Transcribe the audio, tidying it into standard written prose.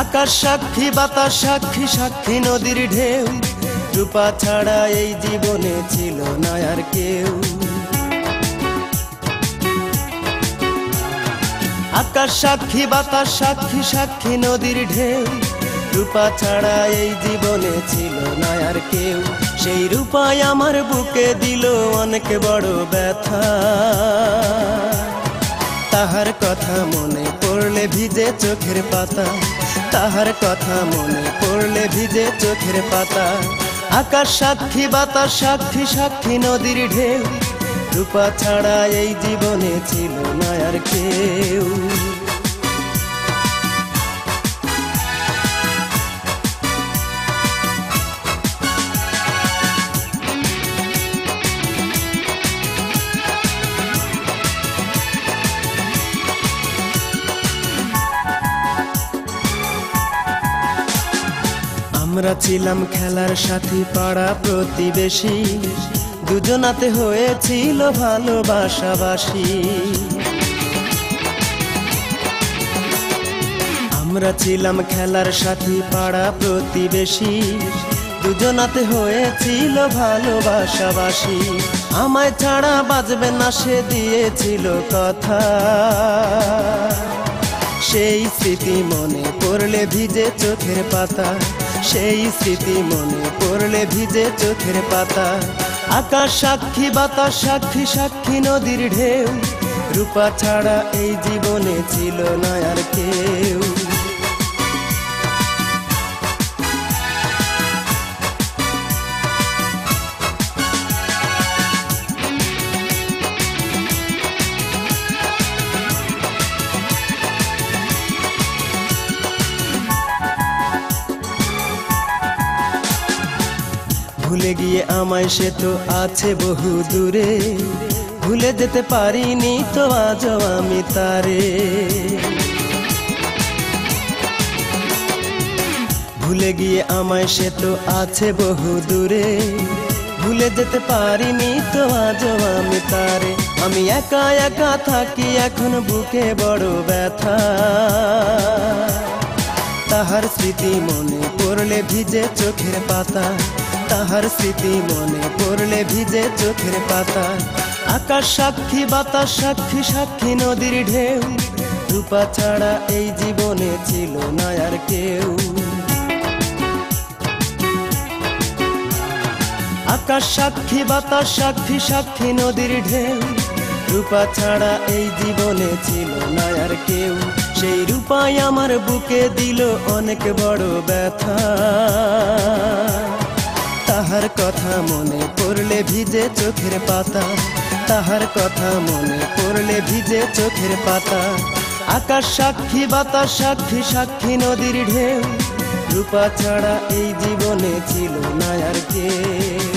আকাশ সাক্ষী, বাতাস সাক্ষী, সাক্ষী নদীর ঢেউ, রূপা ছাড়া এই জীবনে ছিল না আর কেউ। আকাশ সাক্ষী, বাতাস সাক্ষী, সাক্ষী নদীর ঢেউ, রূপা ছাড়া এই জীবনে ছিল না আর কেউ। সেই রূপাই আমার বুকে দিল অনেক বড় ব্যথা, তাহার কথা মনে পড়লে ভিজে চোখের পাতা, তাহার কথা মনে পড়লে ভিজে চোখের পাতা। আকাশ সাক্ষী, বাতাস সাক্ষী, সাক্ষী নদীর ঢেউ, রূপা ছাড়া এই জীবনে ছিল না আর কেউ। আমরা ছিলাম খেলার সাথী, পাড়া প্রতিবেশী, দুজনাতে হয়েছিল ভালোবাসাবাসী। আমরা ছিলাম খেলার সাথী, পাড়া প্রতিবেশী, দুজনাতে হয়েছিল ভালোবাসাবাসী। আমায় ছাড়া বাজবে না সে দিয়েছিল কথা, সেই স্মৃতি মনে পড়লে ভিজে চোখের পাতা, সেই স্মৃতি মনে পড়লে ভিজে চোখের পাতা। আকাশ সাক্ষী, বাতাস সাক্ষী, সাক্ষী নদীর ঢেউ, রূপা ছাড়া এই জীবনে ছিল না আর কেউ। ভুলে গিয়ে আমায় সে তো আছে বহু দূরে, ভুলে যেতে পারিনি তো আজও আমি তারে। ভুলে গিয়ে আমায় সে তো আছে বহু দূরে, ভুলে যেতে পারিনি তো আজও আমি তারে। আমি একা একা থাকি এখন বুকে বড় ব্যথা, তাহার স্মৃতি মনে পড়লে ভিজে চোখের পাতা, তাহার স্মৃতি মনে পড়লে ভিজে চোখের পাতা। আকাশ সাক্ষী, বাতাস সাক্ষী, সাক্ষী নদীর ঢেউ, রূপা ছাড়া এই জীবনে ছিল না আর কেউ। আকাশ সাক্ষী, বাতাস সাক্ষী, সাক্ষী নদীর ঢেউ, রূপা ছাড়া এই জীবনে ছিল না আর কেউ। সেই রূপাই আমার বুকে দিল অনেক বড় ব্যথা, তাহার কথা মনে পড়লে ভিজে চোখের পাতা, তাহার কথা মনে পড়লে ভিজে চোখের পাতা। আকাশ সাক্ষী, বাতাস সাক্ষী, সাক্ষী নদীর ঢেউ, রূপা ছাড়া এই জীবনে ছিল না আর কেউ।